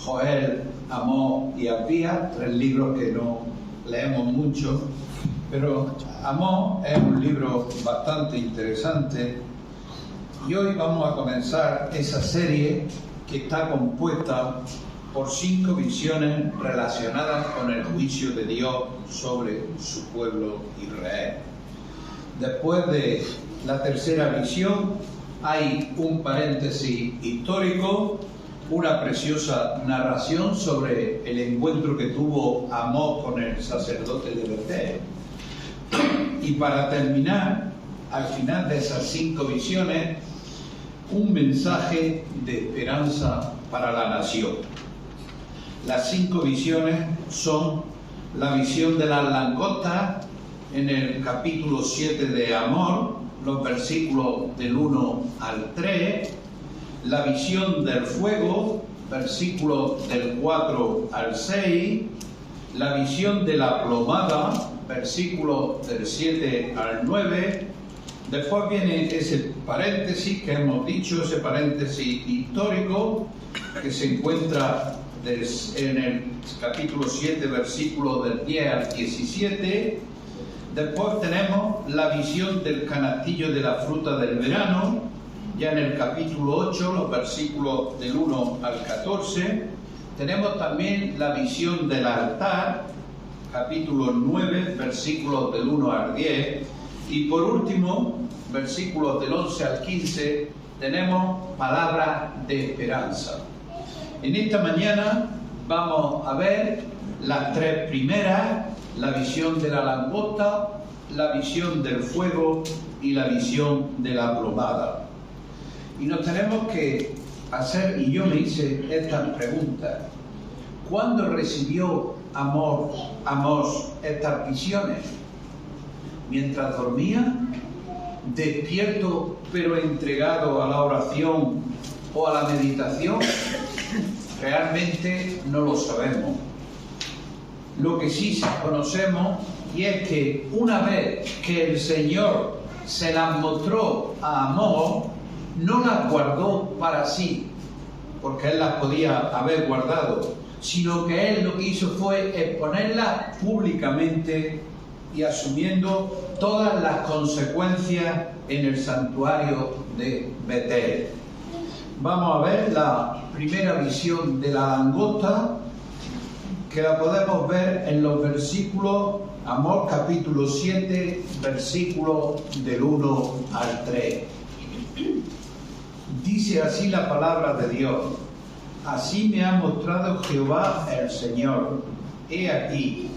Joel, Amós y Abdías, 3 libros que no leemos mucho, pero Amós es un libro bastante interesante y hoy vamos a comenzar esa serie que está compuesta por 5 visiones relacionadas con el juicio de Dios sobre su pueblo Israel. Después de la tercera visión hay un paréntesis histórico, una preciosa narración sobre el encuentro que tuvo Amós con el sacerdote de Betel. Y para terminar, al final de esas 5 visiones, un mensaje de esperanza para la nación. Las 5 visiones son la visión de las langostas en el capítulo 7 de Amós, los versículos del 1 al 3, la visión del fuego, versículos del 4 al 6, la visión de la plomada, versículos del 7 al 9, después viene ese paréntesis que hemos dicho, ese paréntesis histórico que se encuentra en el capítulo 7, versículos del 10 al 17. Después tenemos la visión del canastillo de la fruta del verano, ya en el capítulo 8, los versículos del 1 al 14. Tenemos también la visión del altar, capítulo 9, versículos del 1 al 10. Y por último, versículos del 11 al 15, tenemos palabras de esperanza. En esta mañana vamos a ver las 3 primeras, la visión de la langosta, la visión del fuego y la visión de la plomada. Y nos tenemos que hacer, y yo me hice estas preguntas: ¿cuándo recibió Amós estas visiones? ¿Mientras dormía? ¿Despierto pero entregado a la oración o a la meditación? Realmente no lo sabemos. Lo que sí conocemos, y es que una vez que el Señor se las mostró a Amós, no las guardó para sí, porque él las podía haber guardado, sino que él lo que hizo fue exponerlas públicamente y asumiendo todas las consecuencias en el santuario de Betel. Vamos a ver la primera visión de la langosta, que la podemos ver en los versículos, Amós capítulo 7, versículos del 1 al 3. Dice así la palabra de Dios: así me ha mostrado Jehová el Señor. He aquí,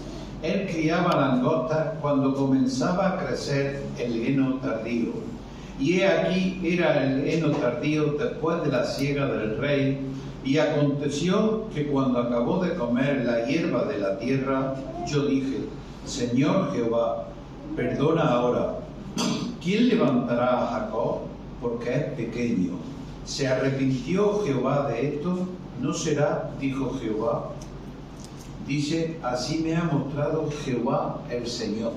él criaba langostas cuando comenzaba a crecer el heno tardío. Y he aquí era el heno tardío después de la siega del rey. Y aconteció que cuando acabó de comer la hierba de la tierra, yo dije: Señor Jehová, perdona ahora. ¿Quién levantará a Jacob? Porque es pequeño. ¿Se arrepintió Jehová de esto? ¿No será? Dijo Jehová. Dice: así me ha mostrado Jehová el Señor.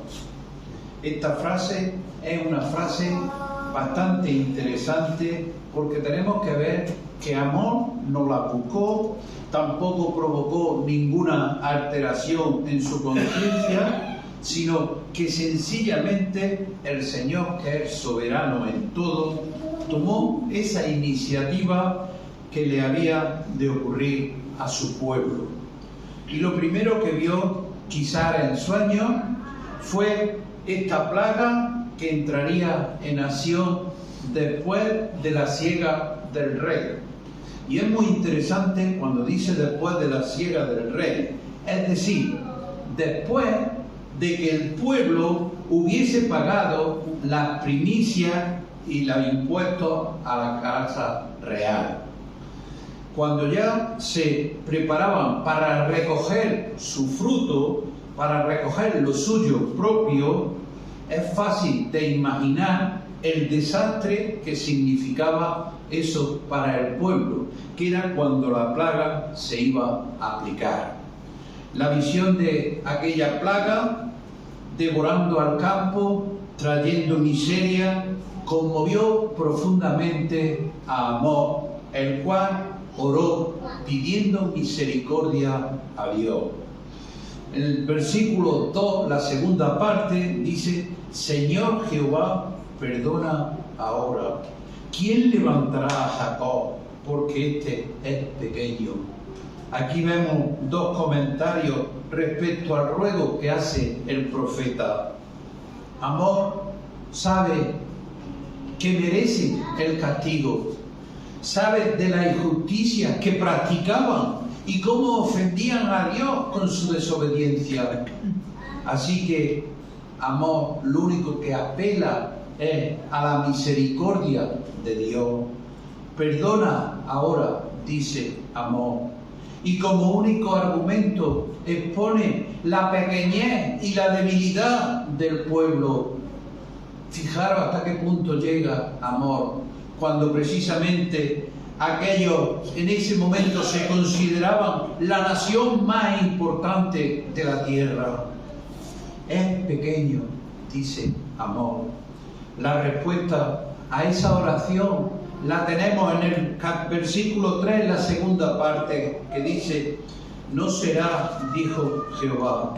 Esta frase es una frase bastante interesante, porque tenemos que ver que Amós no la buscó, tampoco provocó ninguna alteración en su conciencia, sino que sencillamente el Señor, que es soberano en todo, tomó esa iniciativa que le había de ocurrir a su pueblo. Y lo primero que vio, quizá en sueños, fue esta plaga que entraría en acción después de la siega del rey. Y es muy interesante cuando dice después de la siega del rey, es decir, después de que el pueblo hubiese pagado las primicias y los impuestos a la casa real. Cuando ya se preparaban para recoger su fruto, para recoger lo suyo propio, es fácil de imaginar el desastre que significaba eso para el pueblo, que era cuando la plaga se iba a aplicar. La visión de aquella plaga devorando al campo, trayendo miseria, conmovió profundamente a Amós, el cual oró pidiendo misericordia a Dios. En el versículo 2, la segunda parte, dice: Señor Jehová, perdona ahora. ¿Quién levantará a Jacob? Porque este es pequeño. Aquí vemos dos comentarios respecto al ruego que hace el profeta. Amós sabe que merece el castigo, sabe de la injusticia que practicaban y cómo ofendían a Dios con su desobediencia. Así que Amós lo único que apela es a la misericordia de Dios. Perdona ahora, dice Amós. Y como único argumento expone la pequeñez y la debilidad del pueblo. Fijaros hasta qué punto llega Amós, cuando precisamente aquellos en ese momento se consideraban la nación más importante de la tierra. Es pequeño, dice Amós. La respuesta a esa oración la tenemos en el versículo 3, la segunda parte, que dice: no será, dijo Jehová.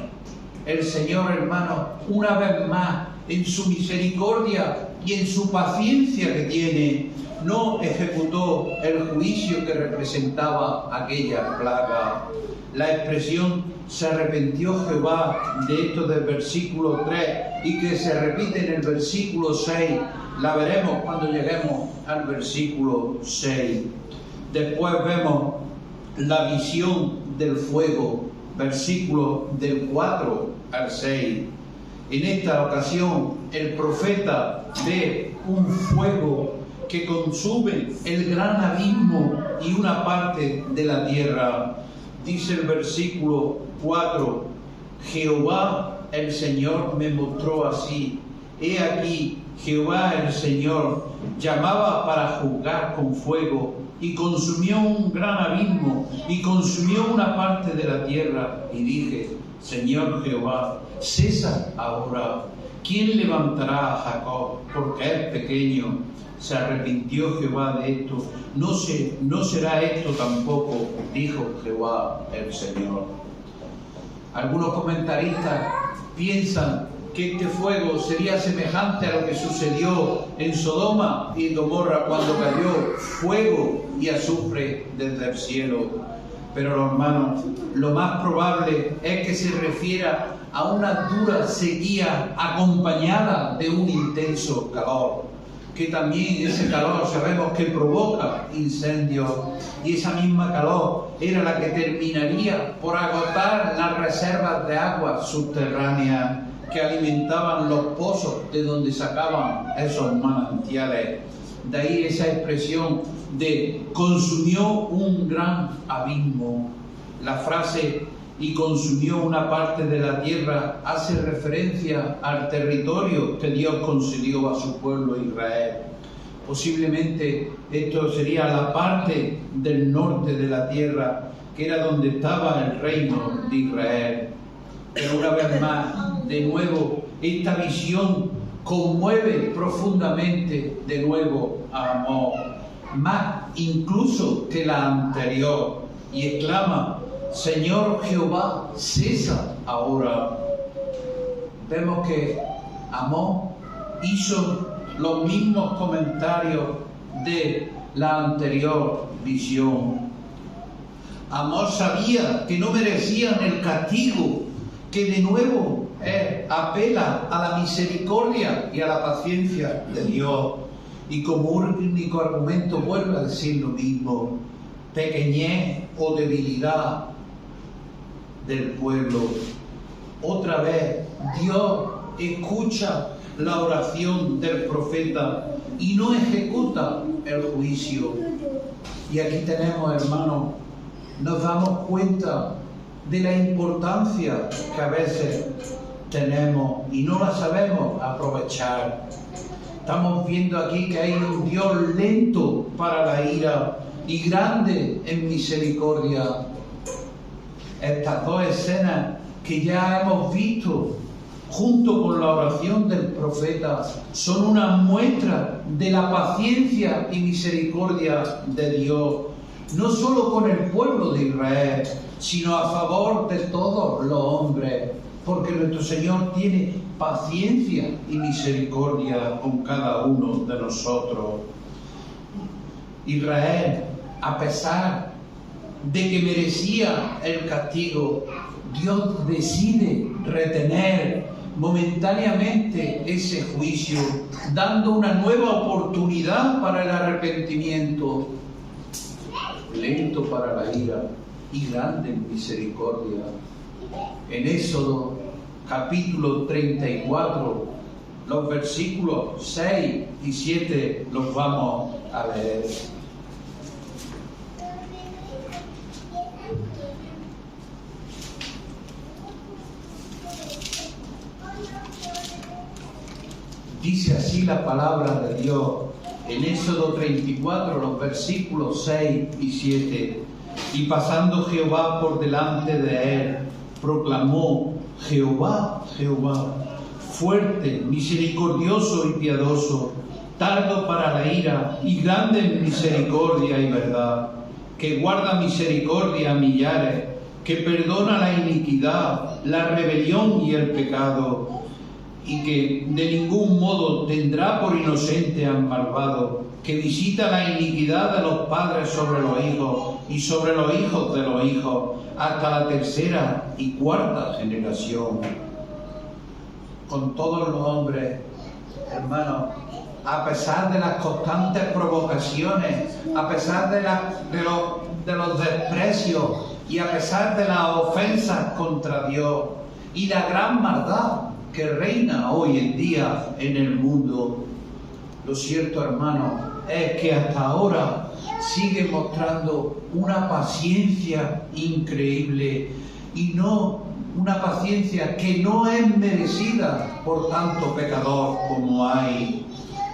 El Señor, hermano, una vez más, en su misericordia y en su paciencia que tiene, no ejecutó el juicio que representaba aquella plaga. La expresión "se arrepintió Jehová" de esto del versículo 3 y que se repite en el versículo 6, la veremos cuando lleguemos al versículo 6. Después vemos la visión del fuego, versículos del 4 al 6. En esta ocasión el profeta ve un fuego que consume el gran abismo y una parte de la tierra. Dice el versículo 4: Jehová el Señor me mostró así. He aquí, Jehová el Señor llamaba para juzgar con fuego, y consumió un gran abismo, y consumió una parte de la tierra. Y dije: Señor Jehová, cesa ahora. ¿Quién levantará a Jacob? Porque es pequeño. Se arrepintió Jehová de esto. No será esto tampoco, dijo Jehová el Señor. Algunos comentaristas piensan que este fuego sería semejante a lo que sucedió en Sodoma y Gomorra cuando cayó fuego y azufre desde el cielo. Pero, hermanos, lo más probable es que se refiera a una dura sequía acompañada de un intenso calor, que también ese calor sabemos que provoca incendios, y esa misma calor era la que terminaría por agotar las reservas de agua subterráneas que alimentaban los pozos de donde sacaban esos manantiales. De ahí esa expresión de consumió un gran abismo. La frase "y consumió una parte de la tierra" hace referencia al territorio que Dios concedió a su pueblo Israel. Posiblemente esto sería la parte del norte de la tierra, que era donde estaba el reino de Israel. Pero una vez más, de nuevo, esta visión conmueve profundamente de nuevo a Amós, más incluso que la anterior, y exclama: Señor Jehová, cesa ahora. Vemos que Amós hizo los mismos comentarios de la anterior visión. Amós sabía que no merecían el castigo, que de nuevo apela a la misericordia y a la paciencia de Dios, y como único argumento vuelve a decir lo mismo: pequeñez o debilidad del pueblo. Otra vez Dios escucha la oración del profeta y no ejecuta el juicio. Y aquí tenemos, hermanos, nos damos cuenta de la importancia que a veces tenemos y no la sabemos aprovechar. Estamos viendo aquí que hay un Dios lento para la ira y grande en misericordia. Estas dos escenas que ya hemos visto junto con la oración del profeta son una muestra de la paciencia y misericordia de Dios. no solo con el pueblo de Israel, sino a favor de todos los hombres, porque nuestro Señor tiene paciencia y misericordia con cada uno de nosotros. Israel, a pesar de que merecía el castigo, Dios decide retener momentáneamente ese juicio, dando una nueva oportunidad para el arrepentimiento, lento para la ira y grande en misericordia. En Éxodo capítulo 34, los versículos 6 y 7 los vamos a leer. Dice así la palabra de Dios en Éxodo 34, los versículos 6 y 7. Y pasando Jehová por delante de él, proclamó: Jehová, Jehová, fuerte, misericordioso y piadoso, tardo para la ira y grande en misericordia y verdad, que guarda misericordia a millares, que perdona la iniquidad, la rebelión y el pecado, y que de ningún modo tendrá por inocente al malvado, que visita la iniquidad de los padres sobre los hijos y sobre los hijos de los hijos, hasta la tercera y cuarta generación. Con todos los hombres, hermanos, a pesar de las constantes provocaciones, a pesar de los desprecios y a pesar de las ofensas contra Dios y la gran maldad que reina hoy en día en el mundo, lo cierto, hermano, es que hasta ahora sigue mostrando una paciencia increíble, y no una paciencia que no es merecida por tanto pecador como hay.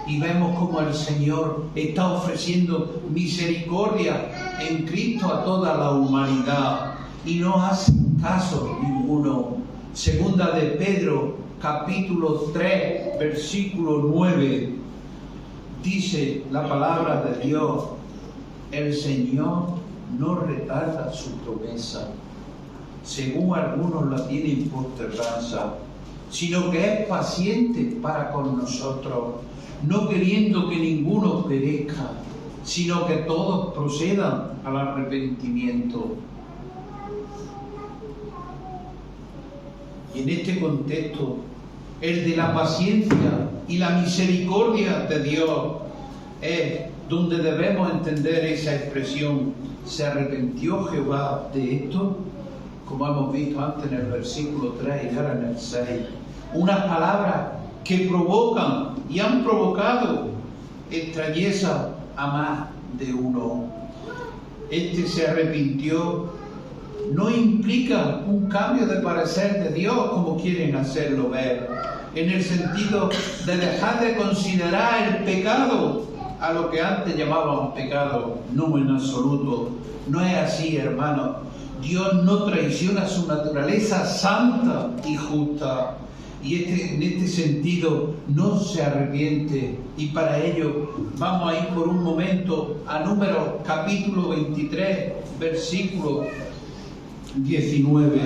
Y vemos como el Señor está ofreciendo misericordia en Cristo a toda la humanidad, y no hace caso ninguno. Segunda de Pedro capítulo 3, versículo 9, dice la palabra de Dios: el Señor no retarda su promesa, según algunos la tienen por tardanza, sino que es paciente para con nosotros, no queriendo que ninguno perezca, sino que todos procedan al arrepentimiento. Y en este contexto, el de la paciencia y la misericordia de Dios, es donde debemos entender esa expresión: ¿se arrepintió Jehová de esto? Como hemos visto antes en el versículo 3 y ahora en el 6. Unas palabras que provocan y han provocado extrañeza a más de uno. Este se arrepintió no implica un cambio de parecer de Dios, como quieren hacerlo ver, en el sentido de dejar de considerar el pecado a lo que antes llamábamos pecado. No, en absoluto. No es así, hermanos. Dios no traiciona su naturaleza santa y justa, y en este sentido no se arrepiente. Y para ello vamos a ir por un momento a Números capítulo 23, versículo 19.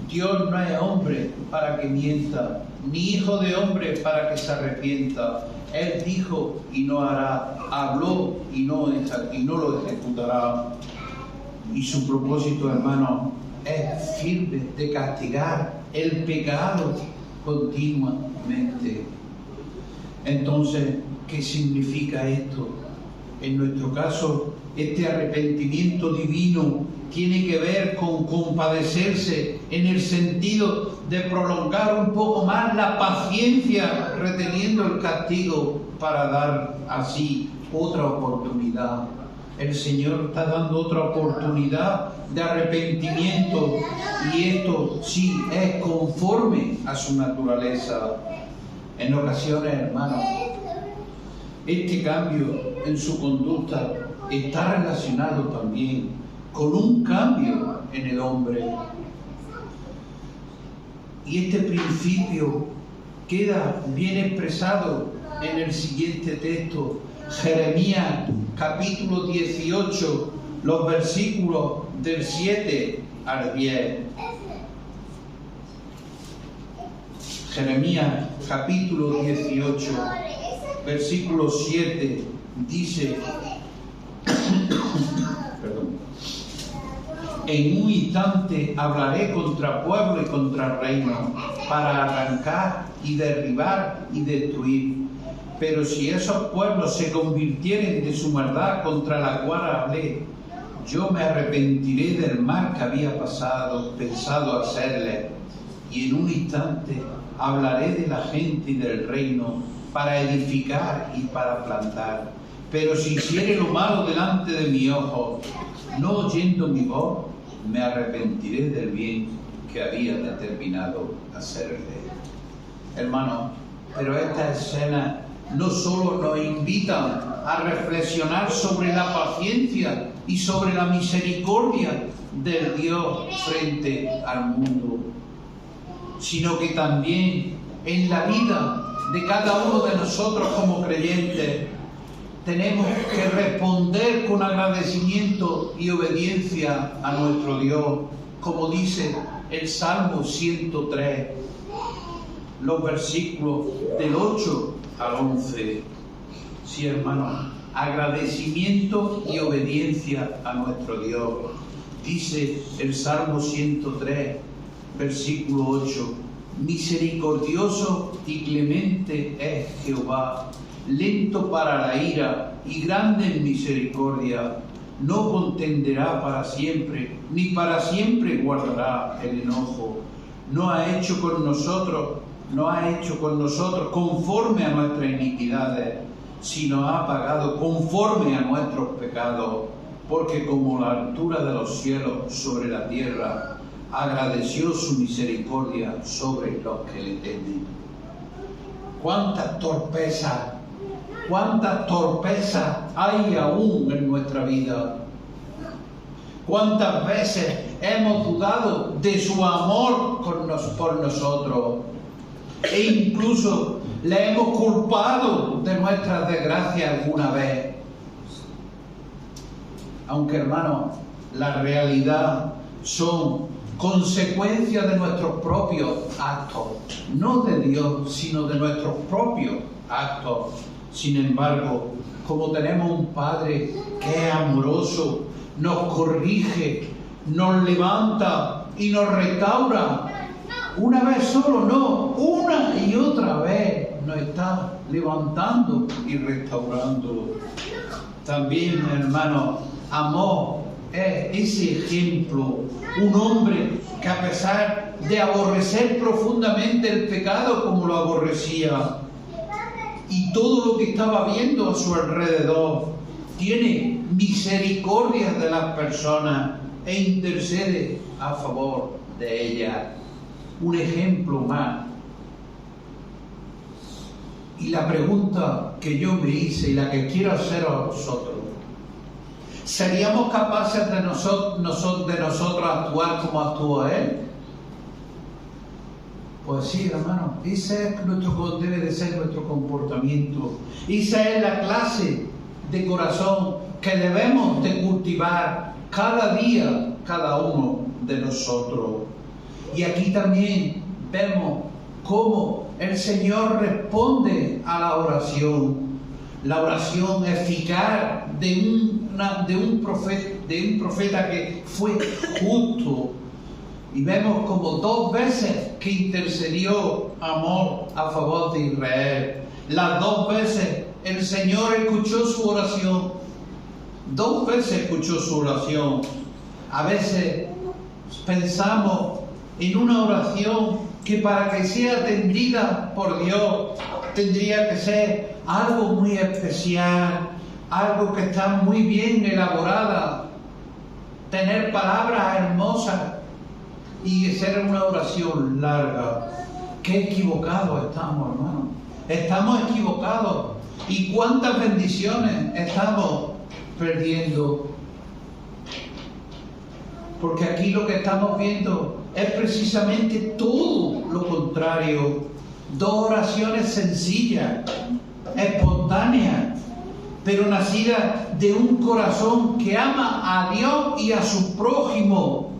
Dios no es hombre para que mienta, ni hijo de hombre para que se arrepienta. Él dijo y no hará, habló y no lo ejecutará. Y su propósito, hermano, es firme de castigar el pecado continuamente. Entonces, ¿qué significa esto? En nuestro caso, este arrepentimiento divino tiene que ver con compadecerse en el sentido de prolongar un poco más la paciencia, reteniendo el castigo para dar así otra oportunidad. El Señor está dando otra oportunidad de arrepentimiento, y esto sí es conforme a su naturaleza. En ocasiones, hermanos, este cambio en su conducta está relacionado también con un cambio en el hombre. Y este principio queda bien expresado en el siguiente texto, Jeremías capítulo 18, los versículos del 7 al 10. Jeremías capítulo 18, versículo 7 dice, en un instante hablaré contra pueblo y contra reino, para arrancar y derribar y destruir. Pero si esos pueblos se convirtieren de su maldad contra la cual hablé, yo me arrepentiré del mal que había pensado hacerles, y en un instante hablaré de la gente y del reino, para edificar y para plantar. Pero si hiciere lo malo delante de mis ojos, no oyendo mi voz, me arrepentiré del bien que había determinado hacerle. Hermano, pero esta escena no solo nos invitan a reflexionar sobre la paciencia y sobre la misericordia del Dios frente al mundo, sino que también en la vida de cada uno de nosotros como creyentes tenemos que responder con agradecimiento y obediencia a nuestro Dios, como dice el Salmo 103, los versículos del 8 al 11. Sí, hermano, agradecimiento y obediencia a nuestro Dios. Dice el Salmo 103, versículo 8, misericordioso y clemente es Jehová, lento para la ira y grande en misericordia, no contenderá para siempre, ni para siempre guardará el enojo. No ha hecho con nosotros conforme a nuestras iniquidades, sino ha pagado conforme a nuestros pecados, porque como la altura de los cielos sobre la tierra, agradeció su misericordia sobre los que le temen. ¿Cuántas torpezas hay aún en nuestra vida? ¿Cuántas veces hemos dudado de su amor por nosotros? E incluso le hemos culpado de nuestras desgracias alguna vez. Aunque, hermanos, la realidad son consecuencias de nuestros propios actos, no de Dios, sino de nuestros propios actos. Sin embargo, como tenemos un Padre que es amoroso, nos corrige, nos levanta y nos restaura, una vez solo no, una y otra vez nos está levantando y restaurando. También, hermano, amor es ese ejemplo, un hombre que a pesar de aborrecer profundamente el pecado como lo aborrecía y todo lo que estaba viendo a su alrededor, tiene misericordia de las personas e intercede a favor de ellas. Un ejemplo más. Y la pregunta que yo me hice y la que quiero hacer a vosotros: ¿seríamos capaces de nosotros actuar como actuó Él? Pues sí, hermano, ese debe de ser nuestro comportamiento. Esa es la clase de corazón que debemos de cultivar cada día, cada uno de nosotros. Y aquí también vemos cómo el Señor responde a la oración eficaz de un profeta que fue justo. Y vemos como 2 veces que intercedió amor a favor de Israel. Las 2 veces el Señor escuchó su oración. 2 veces escuchó su oración. A veces pensamos en una oración que para que sea atendida por Dios tendría que ser algo muy especial, algo que está muy bien elaborada, tener palabras hermosas y ser una oración larga. Qué equivocados estamos, hermano. Estamos equivocados. ¿Y cuántas bendiciones estamos perdiendo? Porque aquí lo que estamos viendo es precisamente todo lo contrario. Dos oraciones sencillas, espontáneas, pero nacidas de un corazón que ama a Dios y a su prójimo.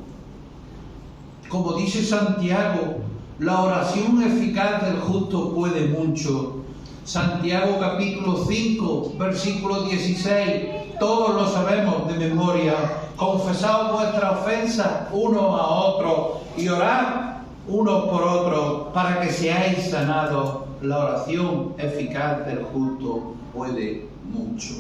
Como dice Santiago, la oración eficaz del justo puede mucho. Santiago capítulo 5, versículo 16, todos lo sabemos de memoria. Confesaos vuestras ofensas unos a otros y orad unos por otros para que seáis sanados. La oración eficaz del justo puede mucho.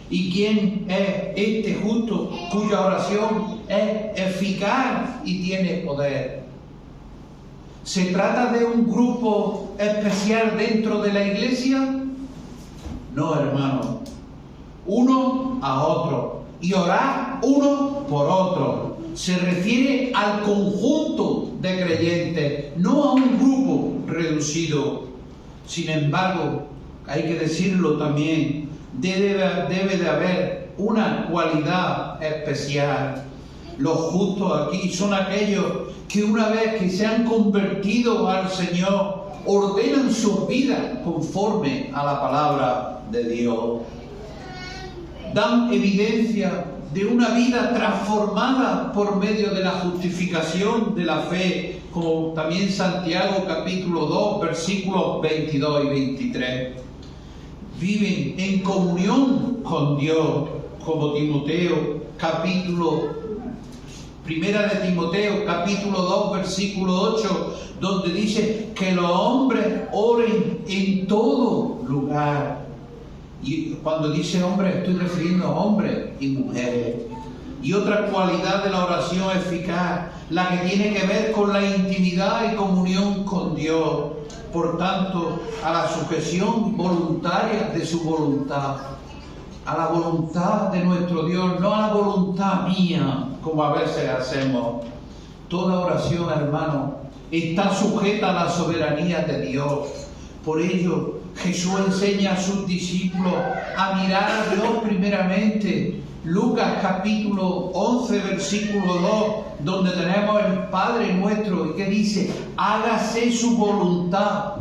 ¿Y quién es este justo cuya oración es eficaz y tiene poder? ¿Se trata de un grupo especial dentro de la iglesia? No, hermano. Uno a otro. Y orar uno por otro. Se refiere al conjunto de creyentes, no a un grupo reducido. Sin embargo, hay que decirlo también, debe de haber una cualidad especial. Los justos aquí son aquellos que una vez que se han convertido al Señor, ordenan sus vidas conforme a la palabra de Dios. Dan evidencia de una vida transformada por medio de la justificación de la fe, como también Santiago capítulo 2, versículos 22 y 23. Viven en comunión con Dios, como Timoteo Primera de Timoteo capítulo 2, versículo 8, donde dice que los hombres oren en todo lugar. Y cuando dice hombre, estoy refiriendo a hombres y mujeres. Y otra cualidad de la oración eficaz, la que tiene que ver con la intimidad y comunión con Dios. Por tanto, a la sujeción voluntaria de su voluntad. A la voluntad de nuestro Dios, no a la voluntad mía, como a veces hacemos. Toda oración, hermano, está sujeta a la soberanía de Dios. Por ello, Jesús enseña a sus discípulos a mirar a Dios primeramente. Lucas capítulo 11, versículo 2, donde tenemos el Padre nuestro, y que dice, hágase su voluntad.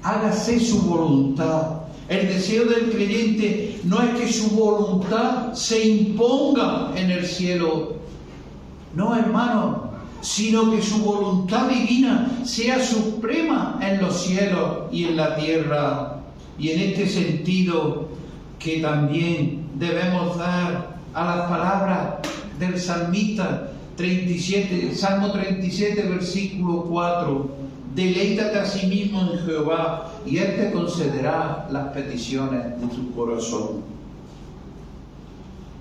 Hágase su voluntad. El deseo del creyente no es que su voluntad se imponga en el cielo. No, hermano, sino que su voluntad divina sea suprema en los cielos y en la tierra. Y en este sentido que también debemos dar a las palabras del salmista 37, Salmo 37, versículo 4. Deleítate a sí mismo en Jehová y Él te concederá las peticiones de tu corazón.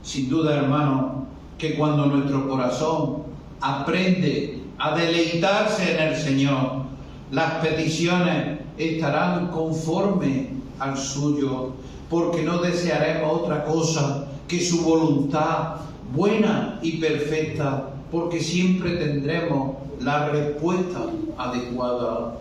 Sin duda, hermano, que cuando nuestro corazón aprende a deleitarse en el Señor, las peticiones estarán conforme al suyo, porque no desearemos otra cosa que su voluntad buena y perfecta, porque siempre tendremos la respuesta adecuada.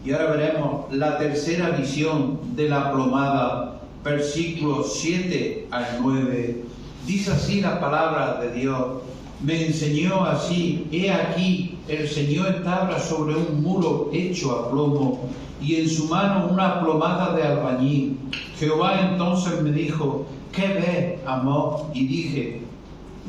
Y ahora veremos la tercera visión de la plomada, versículos 7 al 9. Dice así la palabra de Dios. Me enseñó así, he aquí, el Señor estaba sobre un muro hecho a plomo, y en su mano una plomada de albañil. Jehová entonces me dijo, ¿qué ves, Amós? Y dije,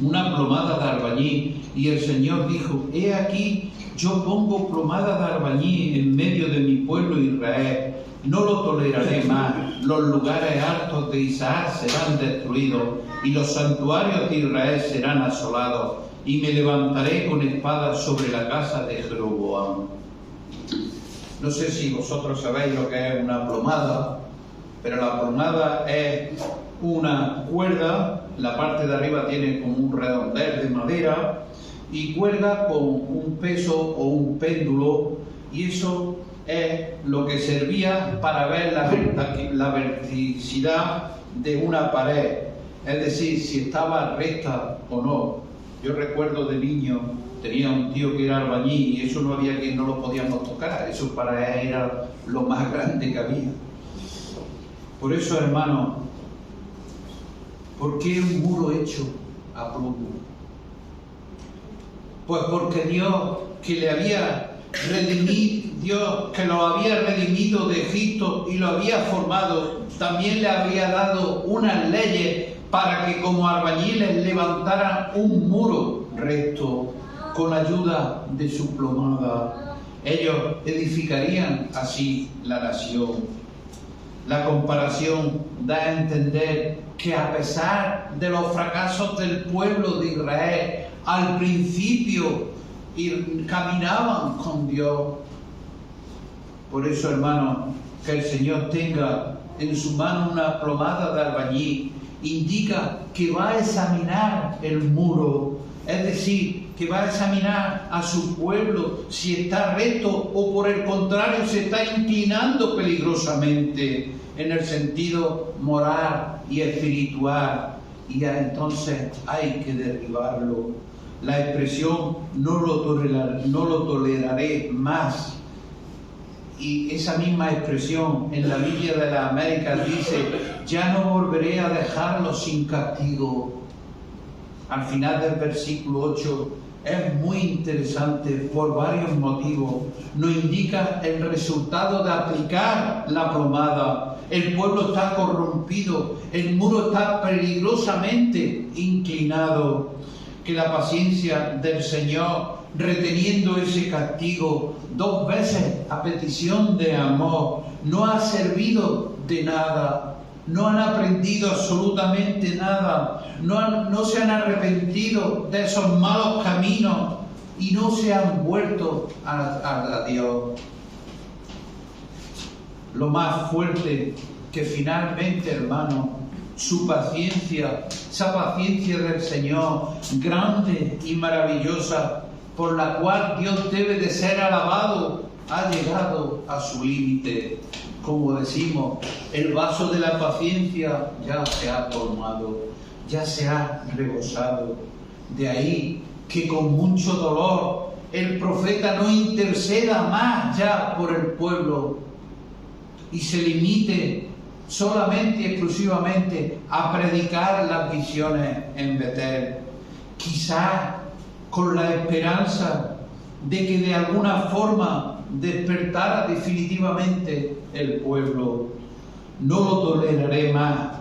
una plomada de albañil. Y el Señor dijo, he aquí, yo pongo plomada de albañil en medio de mi pueblo Israel. No lo toleraré más. Los lugares altos de Isaac serán destruidos y los santuarios de Israel serán asolados. Y me levantaré con espada sobre la casa de Jeroboam. No sé si vosotros sabéis lo que es una plomada, pero la plomada es una cuerda, la parte de arriba tiene como un redondel de madera y cuelga con un peso o un péndulo, y eso es lo que servía para ver la verticidad de una pared, es decir, si estaba recta o no. Yo recuerdo de niño, tenía un tío que era albañil y eso no había quien no lo podíamos tocar, eso para él era lo más grande que había. Por eso, hermano, ¿por qué un muro hecho a plomo? Pues porque Dios que le había redimido, Dios que lo había redimido de Egipto y lo había formado, también le había dado unas leyes para que como albañiles levantaran un muro recto con ayuda de su plomada. Ellos edificarían así la nación. La comparación da a entender que a pesar de los fracasos del pueblo de Israel, al principio caminaban con Dios. Por eso, hermanos, que el Señor tenga en su mano una plomada de albañil indica que va a examinar el muro, es decir, que va a examinar a su pueblo si está recto o por el contrario se está inclinando peligrosamente en el sentido moral y espiritual, y ya entonces hay que derribarlo. La expresión no lo toleraré más, y esa misma expresión en la Biblia de las Américas dice: ya no volveré a dejarlo sin castigo. Al final del versículo 8 es muy interesante por varios motivos. Nos indica el resultado de aplicar la plomada. El pueblo está corrompido, el muro está peligrosamente inclinado. Que la paciencia del Señor, reteniendo ese castigo 2 veces a petición de amor, no ha servido de nada. No han aprendido absolutamente nada, no se han arrepentido de esos malos caminos y no se han vuelto a Dios. Lo más fuerte que finalmente, hermano, su paciencia, esa paciencia del Señor, grande y maravillosa, por la cual Dios debe de ser alabado, ha llegado a su límite. Como decimos, el vaso de la paciencia ya se ha colmado, ya se ha rebosado. De ahí que con mucho dolor el profeta no interceda más ya por el pueblo y se limite solamente y exclusivamente a predicar las visiones en Betel, quizás con la esperanza de que de alguna forma despertara definitivamente el pueblo. No lo toleraré más,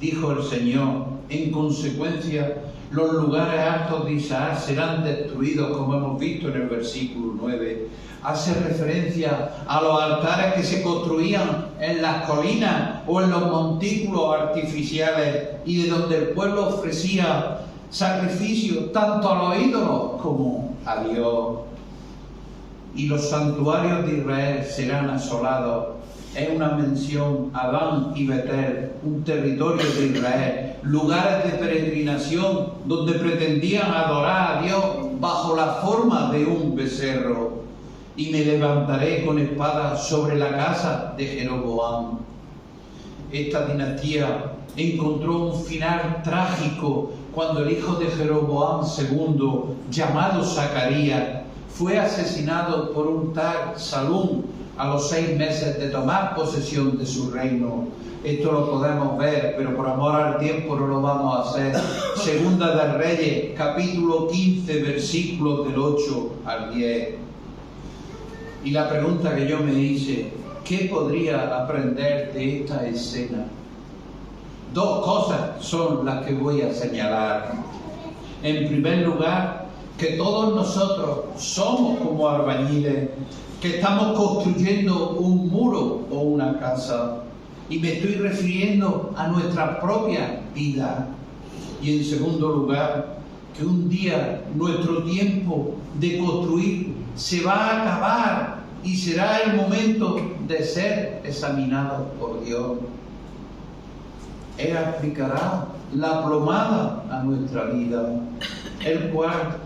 dijo el Señor. En consecuencia, los lugares altos de Isaac serán destruidos, como hemos visto en el versículo 9. Hace referencia a los altares que se construían en las colinas o en los montículos artificiales y de donde el pueblo ofrecía sacrificios tanto a los ídolos como a Dios. Y los santuarios de Israel serán asolados. Es una mención a Dan y Betel, un territorio de Israel, lugares de peregrinación donde pretendían adorar a Dios bajo la forma de un becerro. Y me levantaré con espada sobre la casa de Jeroboam. Esta dinastía encontró un final trágico cuando el hijo de Jeroboam II, llamado Zacarías, fue asesinado por un tal Salum a los 6 meses de tomar posesión de su reino. Esto lo podemos ver, pero por amor al tiempo no lo vamos a hacer. Segunda de Reyes, capítulo 15, versículos del 8 al 10. Y la pregunta que yo me hice: ¿qué podría aprender de esta escena? 2 cosas son las que voy a señalar. En primer lugar, que todos nosotros somos como albañiles, que estamos construyendo un muro o una casa. Y me estoy refiriendo a nuestra propia vida. Y en segundo lugar, que un día nuestro tiempo de construir se va a acabar y será el momento de ser examinados por Dios. Él aplicará la plomada a nuestra vida, el cual,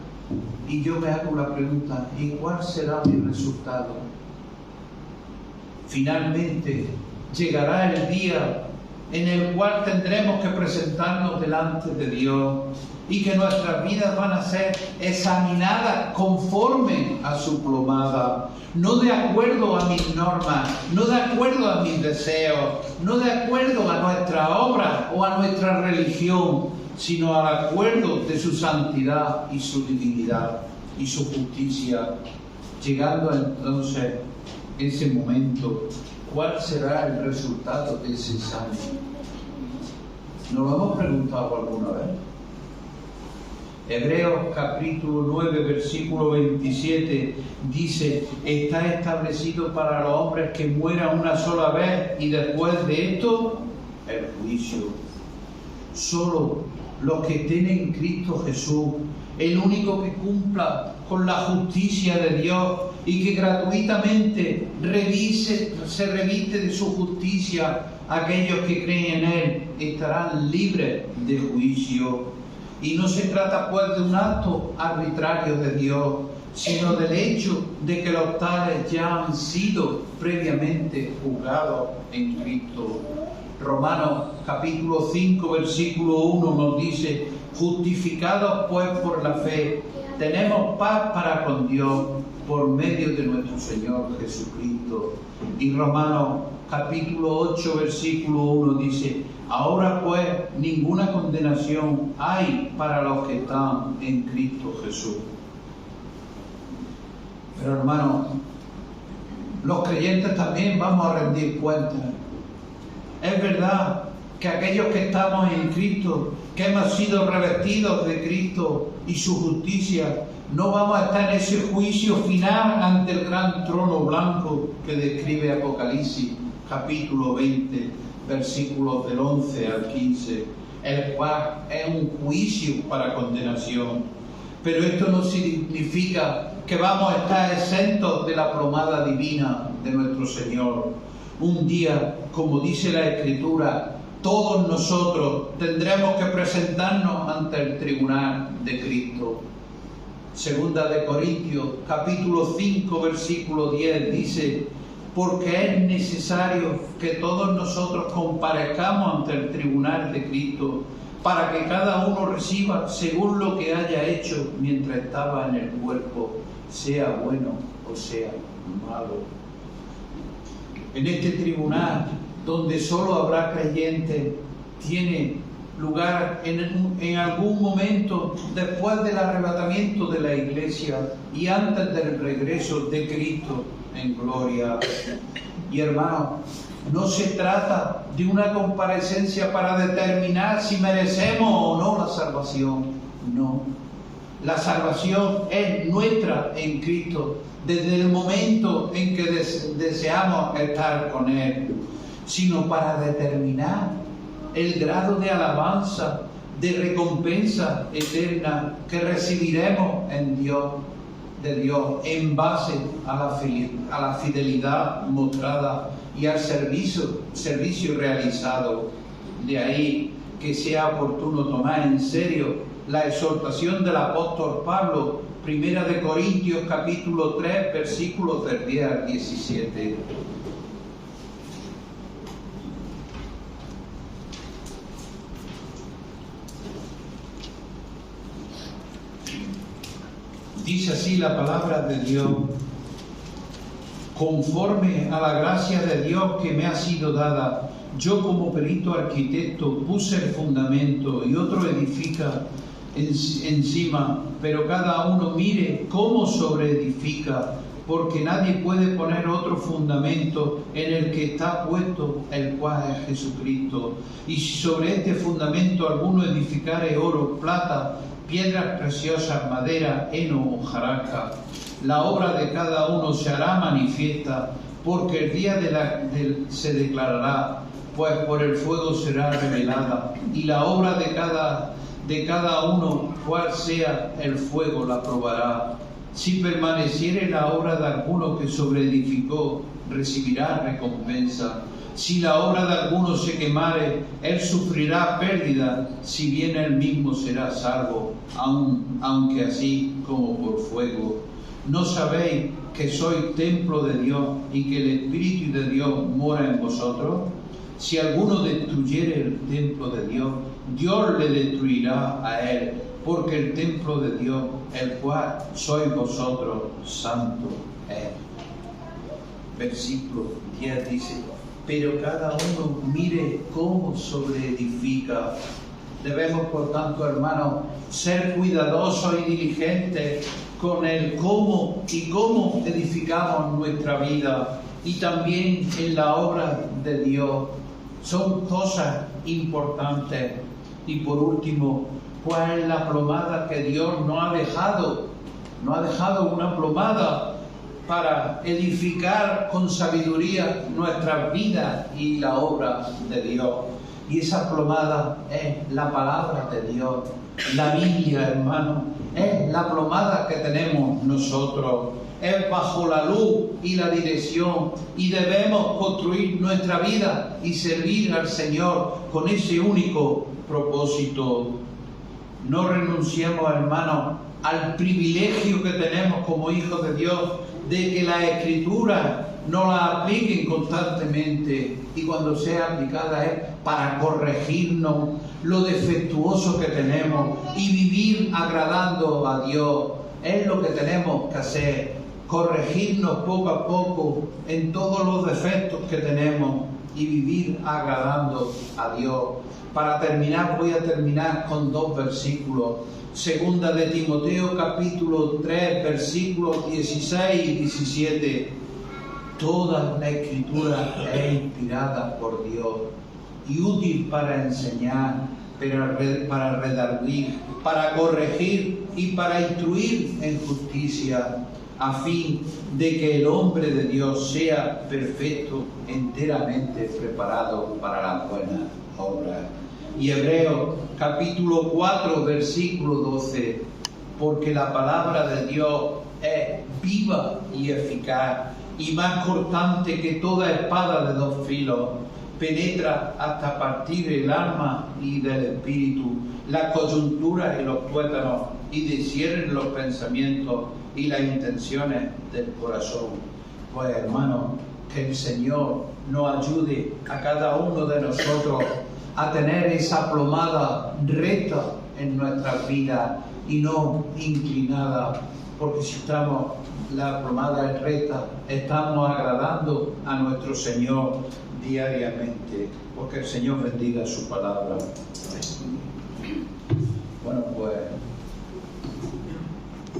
y yo me hago la pregunta, ¿y cuál será mi resultado? Finalmente llegará el día en el cual tendremos que presentarnos delante de Dios y que nuestras vidas van a ser examinadas conforme a su plomada, no de acuerdo a mis normas, no de acuerdo a mis deseos, no de acuerdo a nuestra obra o a nuestra religión, sino al acuerdo de su santidad y su divinidad. y su justicia. Llegando entonces ese momento, ¿cuál será el resultado de ese examen? ¿Nos lo hemos preguntado alguna vez? Hebreos capítulo 9, versículo 27 dice: está establecido para los hombres que mueran una sola vez y después de esto el juicio. Solo los que estén en Cristo Jesús, el único que cumpla con la justicia de Dios y que gratuitamente se reviste de su justicia, aquellos que creen en Él estarán libres de juicio. Y no se trata pues de un acto arbitrario de Dios, sino del hecho de que los tales ya han sido previamente juzgados en Cristo. Romanos capítulo 5, versículo 1 nos dice: justificados pues por la fe, tenemos paz para con Dios por medio de nuestro Señor Jesucristo. Y Romanos capítulo 8, versículo 1 dice: ahora pues ninguna condenación hay para los que están en Cristo Jesús. Pero hermanos, los creyentes también vamos a rendir cuentas. Es verdad que aquellos que estamos en Cristo, que hemos sido revestidos de Cristo y su justicia, no vamos a estar en ese juicio final ante el gran trono blanco que describe Apocalipsis capítulo 20, versículos del 11 al 15, el cual es un juicio para condenación. Pero esto no significa que vamos a estar exentos de la plomada divina de nuestro Señor. Un día, como dice la Escritura, todos nosotros tendremos que presentarnos ante el tribunal de Cristo. Segunda de Corintios, capítulo 5, versículo 10, dice: porque es necesario que todos nosotros comparezcamos ante el tribunal de Cristo, para que cada uno reciba según lo que haya hecho mientras estaba en el cuerpo, sea bueno o sea malo. En este tribunal, donde solo habrá creyentes, tiene lugar en algún momento después del arrebatamiento de la Iglesia y antes del regreso de Cristo en gloria. Y hermanos, no se trata de una comparecencia para determinar si merecemos o no la salvación. No. La salvación es nuestra en Cristo desde el momento en que deseamos estar con Él, sino para determinar el grado de alabanza, de recompensa eterna que recibiremos de Dios en base a la fidelidad mostrada y al servicio realizado. De ahí que sea oportuno tomar en serio la exhortación del apóstol Pablo, Primera de Corintios capítulo 3, versículos del 10 al 17. Dice así la palabra de Dios: conforme a la gracia de Dios que me ha sido dada, yo como perito arquitecto puse el fundamento y otro edifica encima, pero cada uno mire cómo sobreedifica, porque nadie puede poner otro fundamento en el que está puesto, el cual es Jesucristo. Y si sobre este fundamento alguno edificare oro, plata, piedras preciosas, madera, heno, hojarasca, la obra de cada uno se hará manifiesta, porque el día se declarará, pues por el fuego será revelada, y la obra de cada uno, cual sea el fuego, la probará. Si permaneciere la obra de alguno que sobreedificó, recibirá recompensa. Si la obra de alguno se quemare, él sufrirá pérdida, si bien él mismo será salvo, aunque así como por fuego. ¿No sabéis que sois templo de Dios y que el Espíritu de Dios mora en vosotros? Si alguno destruyere el templo de Dios, Dios le destruirá a él, porque el templo de Dios, el cual sois vosotros, santo es. Versículo 10 dice: pero cada uno mire cómo sobreedifica. Debemos, por tanto, hermanos, ser cuidadosos y diligentes con el cómo y cómo edificamos nuestra vida y también en la obra de Dios. Son cosas importantes. Y por último, ¿cuál es la plomada que Dios nos ha dejado? Nos ha dejado una plomada para edificar con sabiduría nuestras vidas y la obra de Dios. Y esa plomada es la palabra de Dios, la Biblia, hermano. Es la plomada que tenemos nosotros. Es bajo la luz y la dirección. Y debemos construir nuestra vida y servir al Señor con ese único propósito. No renunciemos, hermanos, al privilegio que tenemos como hijos de Dios de que las Escrituras nos las apliquen constantemente, y cuando sea aplicada es para corregirnos lo defectuoso que tenemos y vivir agradando a Dios. Es lo que tenemos que hacer, corregirnos poco a poco en todos los defectos que tenemos y vivir agradando a Dios. Para terminar, voy a terminar con 2 versículos. Segunda de Timoteo, capítulo 3, versículos 16 y 17. Toda la Escritura es inspirada por Dios y útil para enseñar, para redarguir, para corregir y para instruir en justicia, a fin de que el hombre de Dios sea perfecto, enteramente preparado para la buena obra. Y Hebreos capítulo 4, versículo 12, porque la palabra de Dios es viva y eficaz, y más cortante que toda espada de 2 filos, penetra hasta partir el alma y del espíritu, las coyunturas y los tuétanos, y discierne los pensamientos y las intenciones del corazón. Pues, hermanos, que el Señor nos ayude a cada uno de nosotros a tener esa plomada recta en nuestras vidas y no inclinada, porque si la plomada es recta, estamos agradando a nuestro Señor diariamente. Porque el Señor bendiga su palabra. Bueno, pues